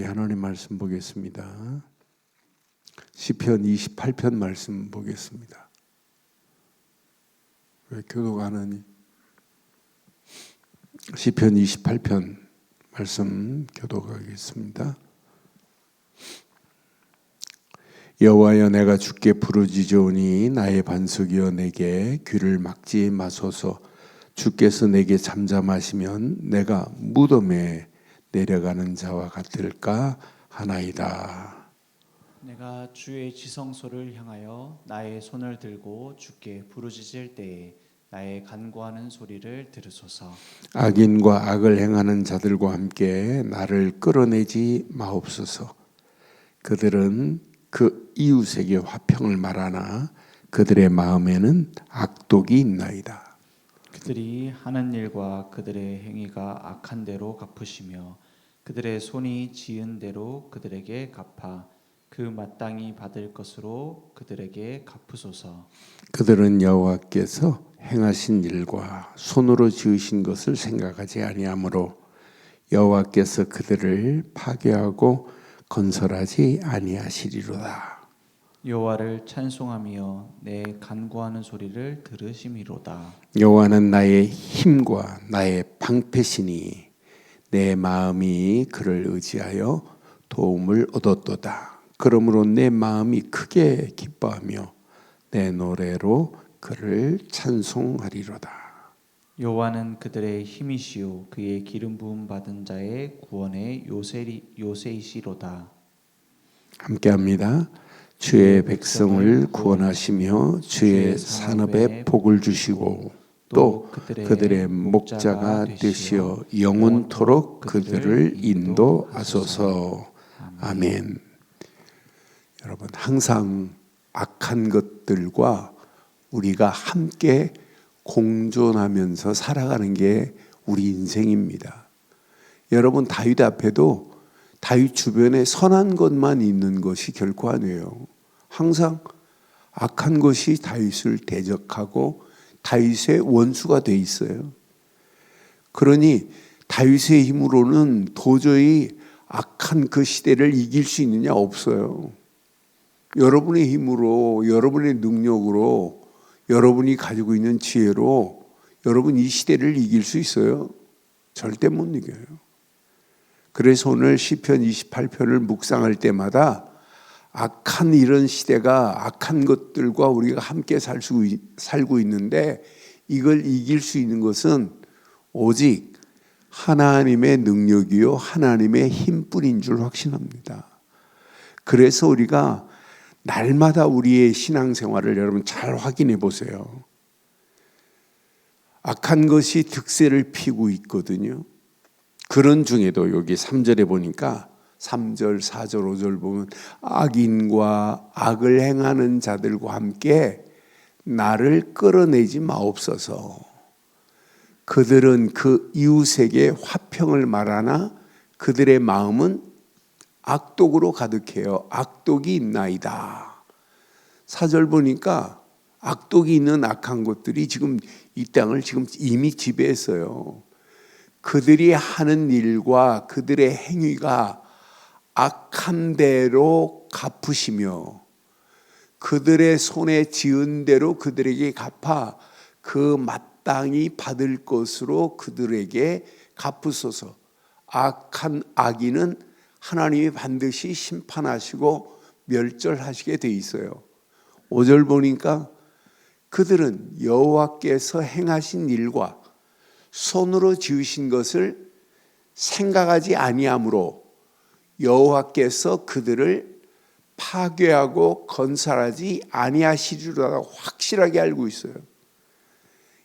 하나님 말씀 보겠습니다. 시편 28편 말씀 보겠습니다. 왜 교도가 하느니? 시편 28편 말씀 교도하겠습니다. 여호와여, 내가 주께 부르짖으오니 나의 반석이여 내게 귀를 막지 마소서. 주께서 내게 잠잠하시면 내가 무덤에 내려가는 자와 같을까 하나이다. 내가 주의 지성소를 향하여 나의 손을 들고 주께 부르짖을 때에 나의 간구하는 소리를 들으소서. 악인과 악을 행하는 자들과 함께 나를 끌어내지 마옵소서. 그들은 그 이웃에게 화평을 말하나 그들의 마음에는 악독이 있나이다. 그들이 하는 일과 그들의 행위가 악한 대로 갚으시며 그들의 손이 지은 대로 그들에게 갚아 그 마땅히 받을 것으로 그들에게 갚으소서. 그들은 여호와께서 행하신 일과 손으로 지으신 것을 생각하지 아니하므로 여호와께서 그들을 파괴하고 건설하지 아니하시리로다. 여호와를 찬송하며 내 간구하는 소리를 들으심이로다. 여호와는 나의 힘과 나의 방패시니 내 마음이 그를 의지하여 도움을 얻었도다. 그러므로 내 마음이 크게 기뻐하며 내 노래로 그를 찬송하리로다. 여호와는 그들의 힘이시요 그의 기름 부음 받은 자의 구원의 요새이시로다. 함께합니다. 주의 백성을 구원하시며 주의 산업에 복을 주시고 또 그들의 목자가 되시어 영원토록 그들을 인도하소서. 아멘. 여러분, 항상 악한 것들과 우리가 함께 공존하면서 살아가는 게 우리 인생입니다. 여러분, 다윗 앞에도 다윗 주변에 선한 것만 있는 것이 결코 아니에요. 항상 악한 것이 다윗을 대적하고 다윗의 원수가 돼 있어요. 그러니 다윗의 힘으로는 도저히 악한 그 시대를 이길 수 있느냐? 없어요. 여러분의 힘으로, 여러분의 능력으로, 여러분이 가지고 있는 지혜로 여러분 이 시대를 이길 수 있어요? 절대 못 이겨요. 그래서 오늘 시편 28편을 묵상할 때마다 악한 이런 시대가 악한 것들과 우리가 함께 살고 있는데 이걸 이길 수 있는 것은 오직 하나님의 능력이요 하나님의 힘뿐인 줄 확신합니다. 그래서 우리가 날마다 우리의 신앙생활을 여러분 잘 확인해 보세요. 악한 것이 득세를 피고 있거든요. 그런 중에도 여기 3절에 보니까 3절, 4절, 5절 보면 악인과 악을 행하는 자들과 함께 나를 끌어내지 마옵소서. 그들은 그 이웃에게 화평을 말하나 그들의 마음은 악독으로 가득해요. 악독이 있나이다. 4절 보니까 악독이 있는 악한 것들이 지금 이 땅을 지금 이미 지배했어요. 그들이 하는 일과 그들의 행위가 악한 대로 갚으시며 그들의 손에 지은 대로 그들에게 갚아 그 마땅히 받을 것으로 그들에게 갚으소서. 악한 악인은 하나님이 반드시 심판하시고 멸절하시게 돼 있어요. 5절 보니까 그들은 여호와께서 행하신 일과 손으로 지으신 것을 생각하지 아니하므로 여호와께서 그들을 파괴하고 건설하지 아니하시리라 확실하게 알고 있어요.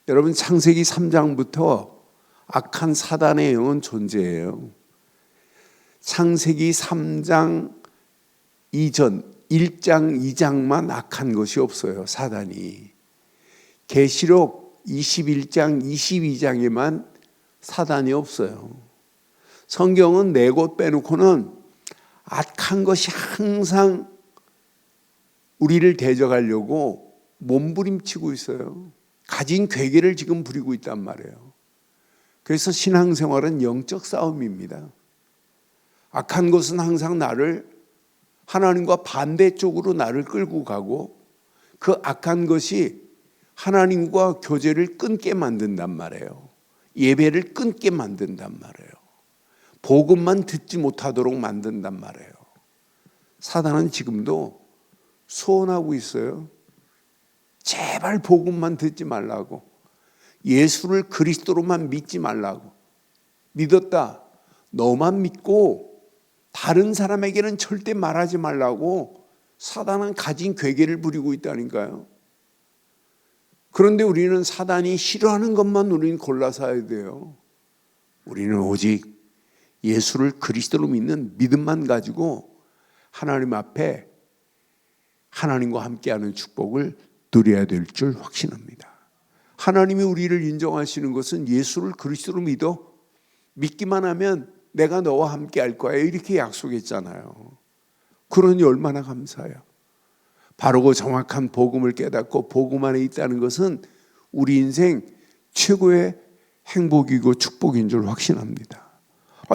여러분, 창세기 3장부터 악한 사단의 영은 존재해요. 창세기 3장 이전 1장 2장만 악한 것이 없어요. 사단이. 계시록 21장 22장에만 사단이 없어요. 성경은 네 곳 빼놓고는 악한 것이 항상 우리를 대적하려고 몸부림치고 있어요. 가진 괴계를 지금 부리고 있단 말이에요. 그래서 신앙생활은 영적 싸움입니다. 악한 것은 항상 나를 하나님과 반대쪽으로 나를 끌고 가고 그 악한 것이 하나님과 교제를 끊게 만든단 말이에요. 예배를 끊게 만든단 말이에요. 복음만 듣지 못하도록 만든단 말이에요. 사단은 지금도 소원하고 있어요. 제발 복음만 듣지 말라고. 예수를 그리스도로만 믿지 말라고. 믿었다. 너만 믿고 다른 사람에게는 절대 말하지 말라고 사단은 가진 괴계를 부리고 있다니까요. 그런데 우리는 사단이 싫어하는 것만 우리는 골라서 해야 돼요. 우리는 오직 예수를 그리스도로 믿는 믿음만 가지고 하나님 앞에 하나님과 함께하는 축복을 누려야 될 줄 확신합니다. 하나님이 우리를 인정하시는 것은 예수를 그리스도로 믿기만 하면 내가 너와 함께할 거야 이렇게 약속했잖아요. 그러니 얼마나 감사해요. 바르고 정확한 복음을 깨닫고 복음 안에 있다는 것은 우리 인생 최고의 행복이고 축복인 줄 확신합니다.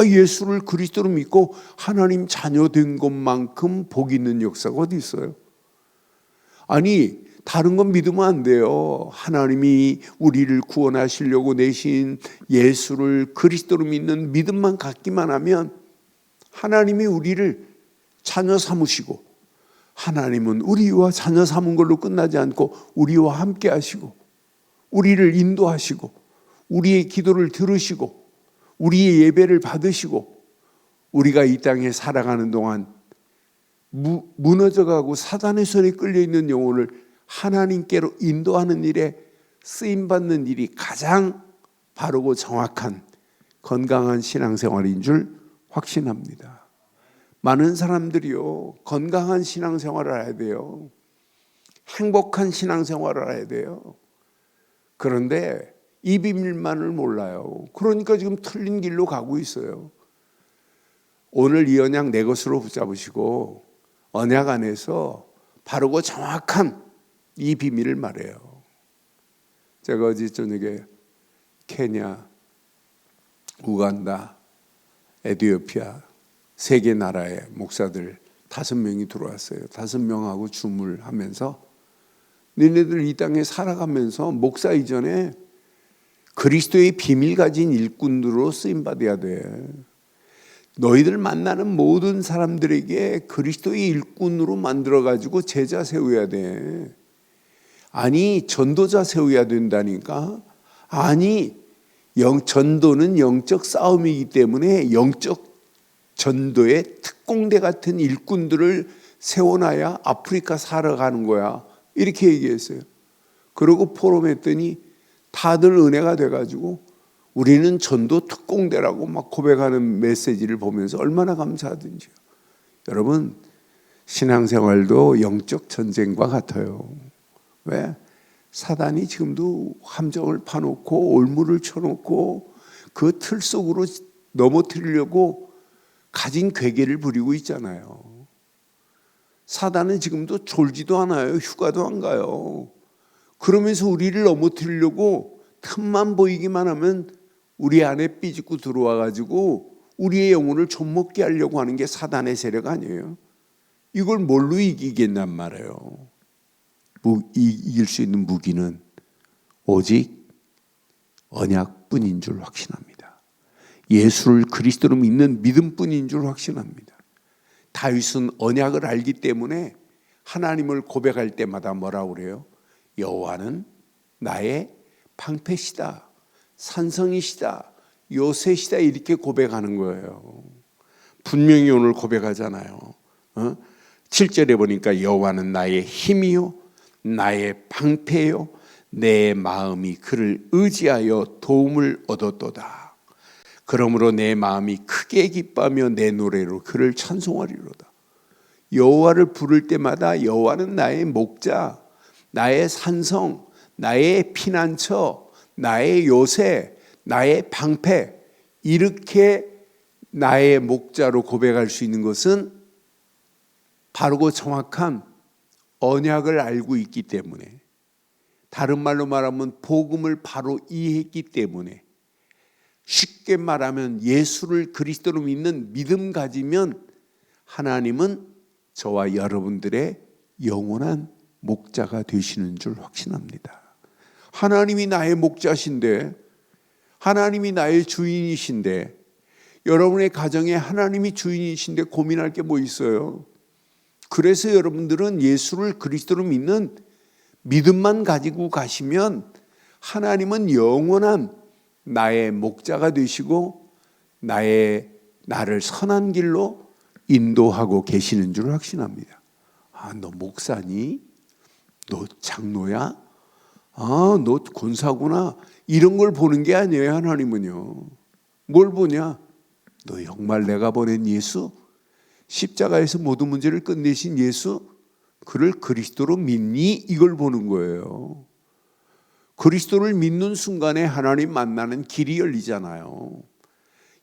예수를 그리스도로 믿고 하나님 자녀 된 것만큼 복 있는 역사가 어디 있어요? 아니 다른 건 믿으면 안 돼요. 하나님이 우리를 구원하시려고 내신 예수를 그리스도로 믿는 믿음만 갖기만 하면 하나님이 우리를 자녀 삼으시고 하나님은 우리와 자녀 삼은 걸로 끝나지 않고 우리와 함께 하시고 우리를 인도하시고 우리의 기도를 들으시고 우리의 예배를 받으시고 우리가 이 땅에 살아가는 동안 무너져가고 사단의 손에 끌려있는 영혼을 하나님께로 인도하는 일에 쓰임받는 일이 가장 바르고 정확한 건강한 신앙생활인 줄 확신합니다. 많은 사람들이요 건강한 신앙생활을 해야 돼요. 행복한 신앙생활을 해야 돼요. 그런데 이 비밀만을 몰라요. 그러니까 지금 틀린 길로 가고 있어요. 오늘 이 언약 내 것으로 붙잡으시고 언약 안에서 바르고 정확한 이 비밀을 말해요. 제가 어제 저녁에 케냐, 우간다, 에티오피아 세 개 나라의 목사들 5명이 들어왔어요. 5명하고 주물하면서 너네들 이 땅에 살아가면서 목사 이전에 그리스도의 비밀 가진 일꾼으로 쓰임받아야 돼. 너희들 만나는 모든 사람들에게 그리스도의 일꾼으로 만들어가지고 제자 세워야 돼. 아니 전도자 세워야 된다니까. 아니 전도는 영적 싸움이기 때문에 영적 전도의 특공대 같은 일꾼들을 세워놔야 아프리카 살아가는 거야. 이렇게 얘기했어요. 그러고 포럼했더니 다들 은혜가 돼가지고 우리는 전도 특공대라고 막 고백하는 메시지를 보면서 얼마나 감사하든지요. 여러분 신앙생활도 영적 전쟁과 같아요. 왜? 사단이 지금도 함정을 파놓고 올무를 쳐놓고 그 틀 속으로 넘어뜨리려고 가진 괴계를 부리고 있잖아요. 사단은 지금도 졸지도 않아요. 휴가도 안 가요. 그러면서 우리를 넘어뜨리려고 틈만 보이기만 하면 우리 안에 삐집고 들어와가지고 우리의 영혼을 좀먹게 하려고 하는 게 사단의 세력 아니에요. 이걸 뭘로 이기겠냔 말이에요. 이길 수 있는 무기는 오직 언약뿐인 줄 확신합니다. 예수를 그리스도로 믿는 믿음뿐인 줄 확신합니다. 다윗은 언약을 알기 때문에 하나님을 고백할 때마다 뭐라고 그래요? 여호와는 나의 방패시다, 산성이시다, 요새시다 이렇게 고백하는 거예요. 분명히 오늘 고백하잖아요. 7절에 보니까 여호와는 나의 힘이요 나의 방패요 내 마음이 그를 의지하여 도움을 얻었도다. 그러므로 내 마음이 크게 기뻐하며 내 노래로 그를 찬송하리로다. 여호와를 부를 때마다 여호와는 나의 목자, 나의 산성, 나의 피난처, 나의 요새, 나의 방패 이렇게 나의 목자로 고백할 수 있는 것은 바르고 정확한 언약을 알고 있기 때문에, 다른 말로 말하면 복음을 바로 이해했기 때문에, 쉽게 말하면 예수를 그리스도로 믿는 믿음 가지면 하나님은 저와 여러분들의 영원한 목자가 되시는 줄 확신합니다. 하나님이 나의 목자신데, 하나님이 나의 주인이신데, 여러분의 가정에 하나님이 주인이신데 고민할 게 뭐 있어요? 그래서 여러분들은 예수를 그리스도로 믿는 믿음만 가지고 가시면 하나님은 영원한 나의 목자가 되시고 나를 선한 길로 인도하고 계시는 줄 확신합니다. 아, 너 목사니? 너 장로야? 아, 너 권사구나? 이런 걸 보는 게 아니에요. 하나님은요. 뭘 보냐? 너 정말 내가 보낸 예수? 십자가에서 모든 문제를 끝내신 예수? 그를 그리스도로 믿니? 이걸 보는 거예요. 그리스도를 믿는 순간에 하나님 만나는 길이 열리잖아요.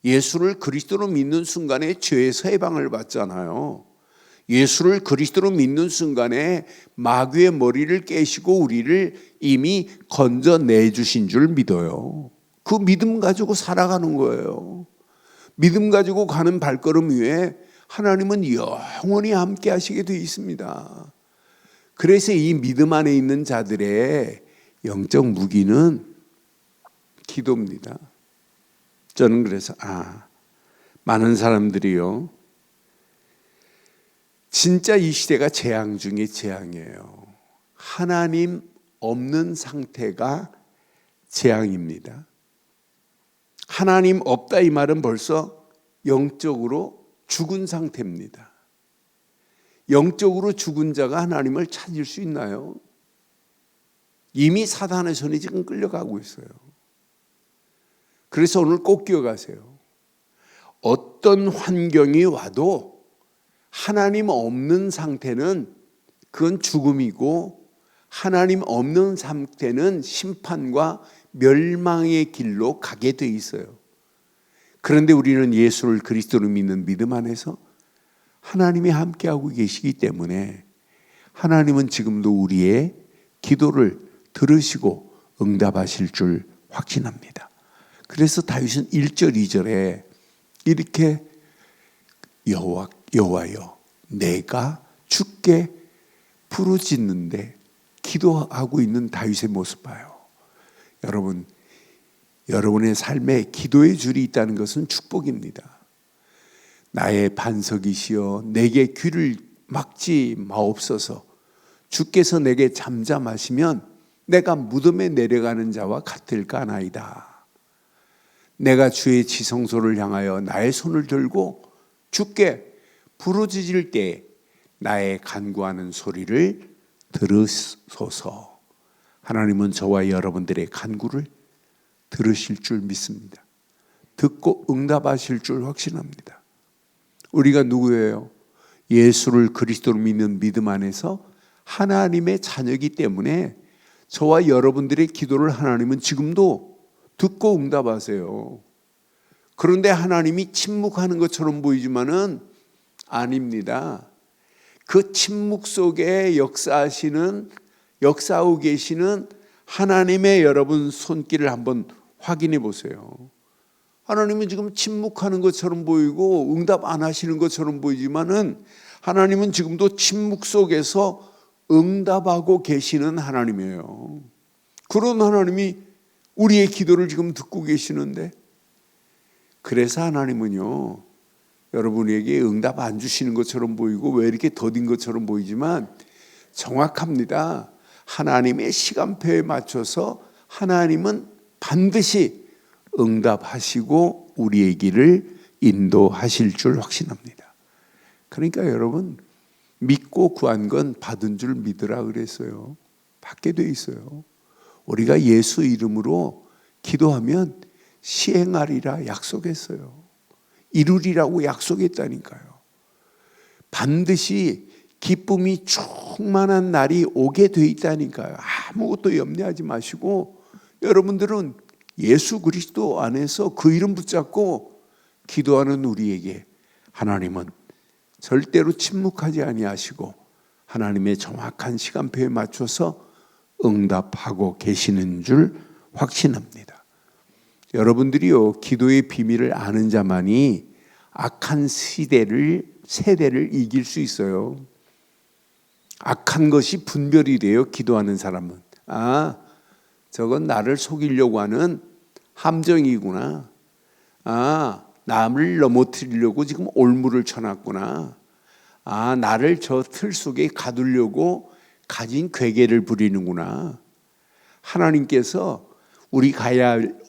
예수를 그리스도로 믿는 순간에 죄에서 해방을 받잖아요. 예수를 그리스도로 믿는 순간에 마귀의 머리를 깨시고 우리를 이미 건져내 주신 줄 믿어요. 그 믿음 가지고 살아가는 거예요. 믿음 가지고 가는 발걸음 위에 하나님은 영원히 함께 하시게 되어 있습니다. 그래서 이 믿음 안에 있는 자들의 영적 무기는 기도입니다. 저는 그래서 많은 사람들이요, 진짜 이 시대가 재앙 중에 재앙이에요. 하나님 없는 상태가 재앙입니다. 하나님 없다 이 말은 벌써 영적으로 죽은 상태입니다. 영적으로 죽은 자가 하나님을 찾을 수 있나요? 이미 사단의 손이 지금 끌려가고 있어요. 그래서 오늘 꼭 기억하세요. 어떤 환경이 와도 하나님 없는 상태는 그건 죽음이고, 하나님 없는 상태는 심판과 멸망의 길로 가게 돼 있어요. 그런데 우리는 예수를 그리스도로 믿는 믿음 안에서 하나님이 함께하고 계시기 때문에 하나님은 지금도 우리의 기도를 들으시고 응답하실 줄 확신합니다. 그래서 다윗은 1절 2절에 이렇게 여호와여 내가 주께 부르짖는데 기도하고 있는 다윗의 모습 봐요. 여러분, 여러분의 삶에 기도의 줄이 있다는 것은 축복입니다. 나의 반석이시여 내게 귀를 막지 마옵소서. 주께서 내게 잠잠하시면 내가 무덤에 내려가는 자와 같을까나이다. 내가 주의 지성소를 향하여 나의 손을 들고 주께 부르짖을 때 나의 간구하는 소리를 들으소서. 하나님은 저와 여러분들의 간구를 들으실 줄 믿습니다. 듣고 응답하실 줄 확신합니다. 우리가 누구예요? 예수를 그리스도로 믿는 믿음 안에서 하나님의 자녀이기 때문에 저와 여러분들의 기도를 하나님은 지금도 듣고 응답하세요. 그런데 하나님이 침묵하는 것처럼 보이지만은 아닙니다. 그 침묵 속에 역사하고 계시는 하나님의 여러분 손길을 한번 확인해 보세요. 하나님은 지금 침묵하는 것처럼 보이고 응답 안 하시는 것처럼 보이지만은 하나님은 지금도 침묵 속에서 응답하고 계시는 하나님이에요. 그런 하나님이 우리의 기도를 지금 듣고 계시는데, 그래서 하나님은요, 여러분에게 응답 안 주시는 것처럼 보이고 왜 이렇게 더딘 것처럼 보이지만 정확합니다. 하나님의 시간표에 맞춰서 하나님은 반드시 응답하시고 우리의 길을 인도하실 줄 확신합니다. 그러니까 여러분, 믿고 구한 건 받은 줄 믿으라 그랬어요. 받게 돼 있어요. 우리가 예수 이름으로 기도하면 시행하리라 약속했어요. 이루리라고 약속했다니까요. 반드시 기쁨이 충만한 날이 오게 돼 있다니까요. 아무것도 염려하지 마시고 여러분들은 예수 그리스도 안에서 그 이름 붙잡고 기도하는 우리에게 하나님은 절대로 침묵하지 아니하시고 하나님의 정확한 시간표에 맞춰서 응답하고 계시는 줄 확신합니다. 여러분들이요, 기도의 비밀을 아는 자만이 악한 세대를 이길 수 있어요. 악한 것이 분별이 돼요. 기도하는 사람은. 아, 저건 나를 속이려고 하는 함정이구나. 아, 남을 넘어뜨리려고 지금 올무를 쳐놨구나. 아, 나를 저 틀 속에 가두려고 가진 괴계를 부리는구나. 하나님께서 우리 가야 할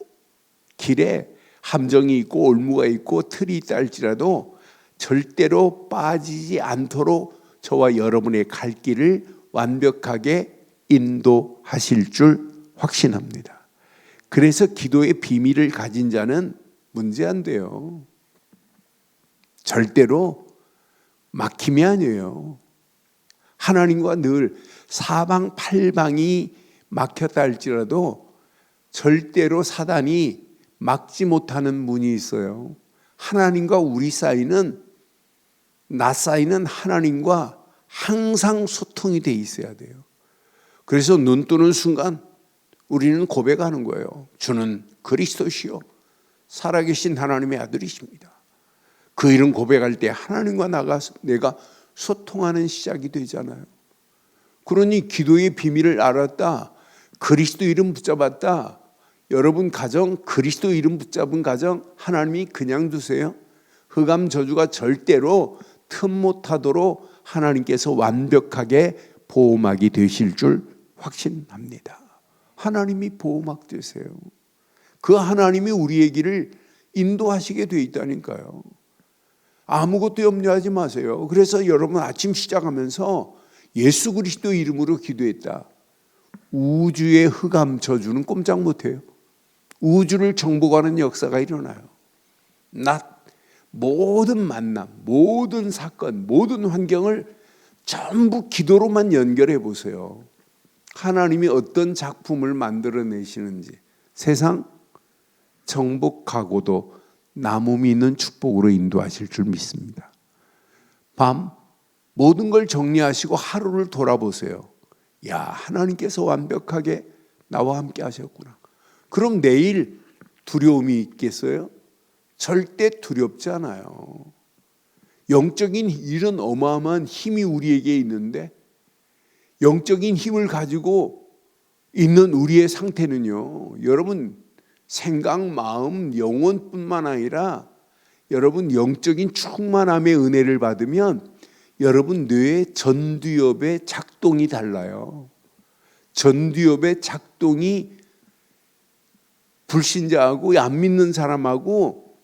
길에 함정이 있고 올무가 있고 틀이 있다 할지라도 절대로 빠지지 않도록 저와 여러분의 갈 길을 완벽하게 인도하실 줄 확신합니다. 그래서 기도의 비밀을 가진 자는 문제 안 돼요. 절대로 막힘이 아니에요. 하나님과 늘 사방팔방이 막혔다 할지라도 절대로 사단이 막지 못하는 문이 있어요. 하나님과 우리 사이는, 나 사이는 하나님과 항상 소통이 돼 있어야 돼요. 그래서 눈 뜨는 순간 우리는 고백하는 거예요. 주는 그리스도시요 살아계신 하나님의 아들이십니다. 그 이름 고백할 때 하나님과 내가 소통하는 시작이 되잖아요. 그러니 기도의 비밀을 알았다, 그리스도 이름 붙잡았다, 여러분 가정 그리스도 이름 붙잡은 가정 하나님이 그냥 두세요? 흑암 저주가 절대로 틈 못하도록 하나님께서 완벽하게 보호막이 되실 줄 확신합니다. 하나님이 보호막 되세요. 그 하나님이 우리의 길을 인도하시게 돼 있다니까요. 아무것도 염려하지 마세요. 그래서 여러분 아침 시작하면서 예수 그리스도 이름으로 기도했다. 우주의 흑암 저주는 꼼짝 못해요. 우주를 정복하는 역사가 일어나요. 모든 만남, 모든 사건, 모든 환경을 전부 기도로만 연결해 보세요. 하나님이 어떤 작품을 만들어내시는지 세상 정복하고도 남음이 있는 축복으로 인도하실 줄 믿습니다. 밤 모든 걸 정리하시고 하루를 돌아보세요. 야, 하나님께서 완벽하게 나와 함께 하셨구나. 그럼 내일 두려움이 있겠어요? 절대 두렵지 않아요. 영적인 이런 어마어마한 힘이 우리에게 있는데 영적인 힘을 가지고 있는 우리의 상태는요, 여러분 생각, 마음, 영혼뿐만 아니라 여러분 영적인 충만함의 은혜를 받으면 여러분 뇌의 전두엽의 작동이 달라요. 전두엽의 작동이 불신자하고 안 믿는 사람하고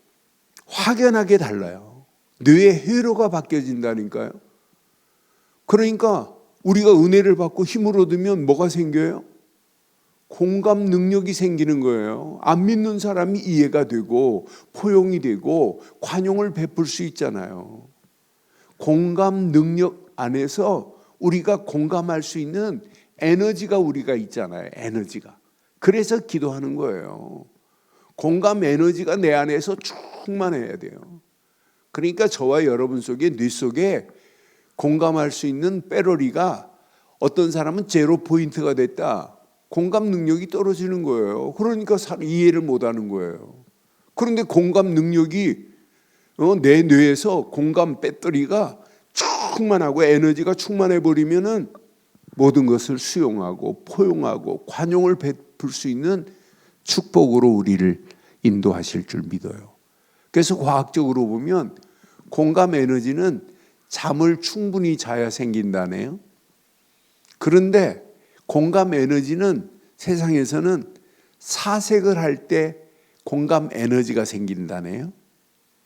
확연하게 달라요. 뇌의 회로가 바뀌어진다니까요. 그러니까 우리가 은혜를 받고 힘을 얻으면 뭐가 생겨요? 공감 능력이 생기는 거예요. 안 믿는 사람이 이해가 되고 포용이 되고 관용을 베풀 수 있잖아요. 공감 능력 안에서 우리가 공감할 수 있는 에너지가 우리가 있잖아요. 에너지가. 그래서 기도하는 거예요. 공감 에너지가 내 안에서 충만해야 돼요. 그러니까 저와 여러분 속에, 뇌 속에 공감할 수 있는 배터리가 어떤 사람은 제로 포인트가 됐다. 공감 능력이 떨어지는 거예요. 그러니까 이해를 못하는 거예요. 그런데 공감 능력이 내 뇌에서 공감 배터리가 충만하고 에너지가 충만해 버리면은 모든 것을 수용하고 포용하고 관용을 베풀 수 있는 축복으로 우리를 인도하실 줄 믿어요. 그래서 과학적으로 보면 공감 에너지는 잠을 충분히 자야 생긴다네요. 그런데 공감 에너지는 세상에서는 사색을 할 때 공감 에너지가 생긴다네요.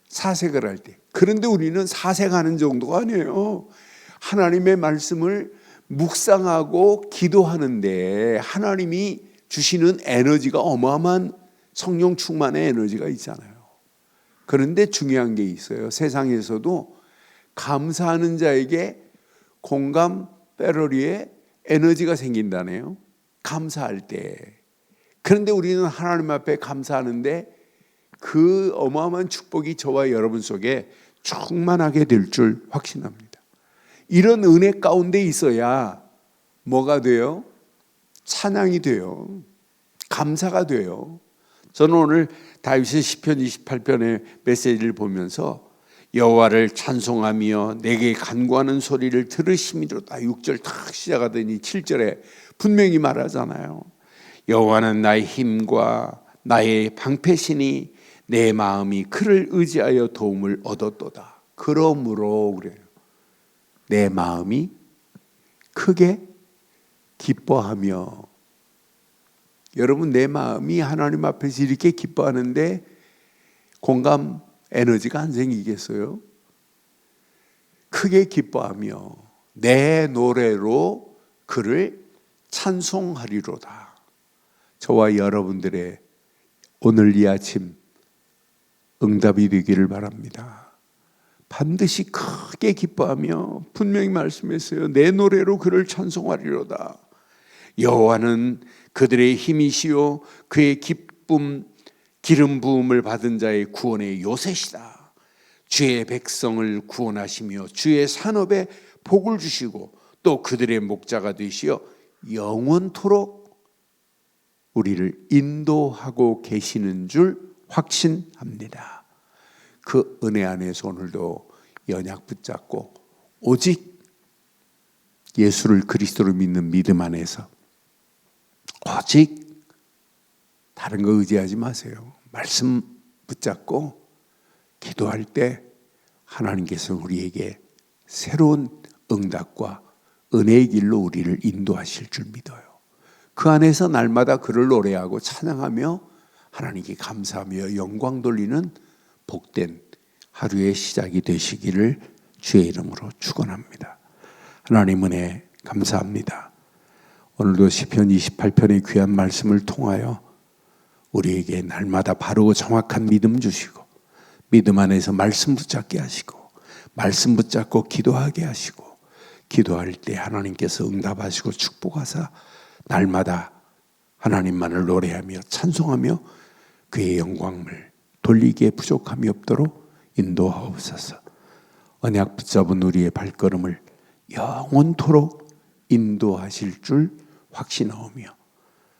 사색을 할 때. 그런데 우리는 사색하는 정도가 아니에요. 하나님의 말씀을 묵상하고 기도하는데 하나님이 주시는 에너지가 어마어마한 성령 충만의 에너지가 있잖아요. 그런데 중요한 게 있어요. 세상에서도 감사하는 자에게 공감 배터리에 에너지가 생긴다네요. 감사할 때. 그런데 우리는 하나님 앞에 감사하는데 그 어마어마한 축복이 저와 여러분 속에 충만하게 될 줄 확신합니다. 이런 은혜 가운데 있어야 뭐가 돼요? 찬양이 돼요. 감사가 돼요. 저는 오늘 다윗의 시편 28편의 메시지를 보면서 여호와를 찬송하며 내게 간구하는 소리를 들으심이로다. 6절 탁 시작하더니 7절에 분명히 말하잖아요. 여호와는 나의 힘과 나의 방패시니 내 마음이 그를 의지하여 도움을 얻었도다. 그러므로 그래요. 내 마음이 크게 기뻐하며. 여러분, 내 마음이 하나님 앞에서 이렇게 기뻐하는데 공감 에너지가 안 생기겠어요? 크게 기뻐하며 내 노래로 그를 찬송하리로다. 저와 여러분들의 오늘 이 아침 응답이 되기를 바랍니다. 반드시 크게 기뻐하며 분명히 말씀했어요. 내 노래로 그를 찬송하리로다. 여호와는 그들의 힘이시요 그의 기름 부음을 받은 자의 구원의 요새시다. 주의 백성을 구원하시며 주의 산업에 복을 주시고 또 그들의 목자가 되시어 영원토록 우리를 인도하고 계시는 줄 확신합니다. 그 은혜 안에서 오늘도 연약 붙잡고 오직 예수를 그리스도로 믿는 믿음 안에서 오직 다른 거 의지하지 마세요. 말씀 붙잡고 기도할 때 하나님께서 우리에게 새로운 응답과 은혜의 길로 우리를 인도하실 줄 믿어요. 그 안에서 날마다 그를 노래하고 찬양하며 하나님께 감사하며 영광 돌리는 복된 하루의 시작이 되시기를 주의 이름으로 축원합니다. 하나님 은혜 감사합니다. 오늘도 시편 28편의 귀한 말씀을 통하여 우리에게 날마다 바르고 정확한 믿음 주시고 믿음 안에서 말씀 붙잡게 하시고 말씀 붙잡고 기도하게 하시고 기도할 때 하나님께서 응답하시고 축복하사 날마다 하나님만을 노래하며 찬송하며 그의 영광을 돌리기에 부족함이 없도록 인도하옵소서. 언약 붙잡은 우리의 발걸음을 영원토록 인도하실 줄 확신하오며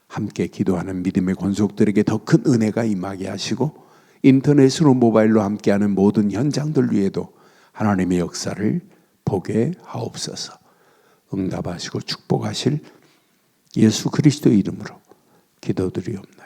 함께 기도하는 믿음의 권속들에게 더 큰 은혜가 임하게 하시고 인터넷으로 모바일로 함께하는 모든 현장들 위에도 하나님의 역사를 보게 하옵소서. 응답하시고 축복하실 예수 그리스도의 이름으로 기도드리옵나이다.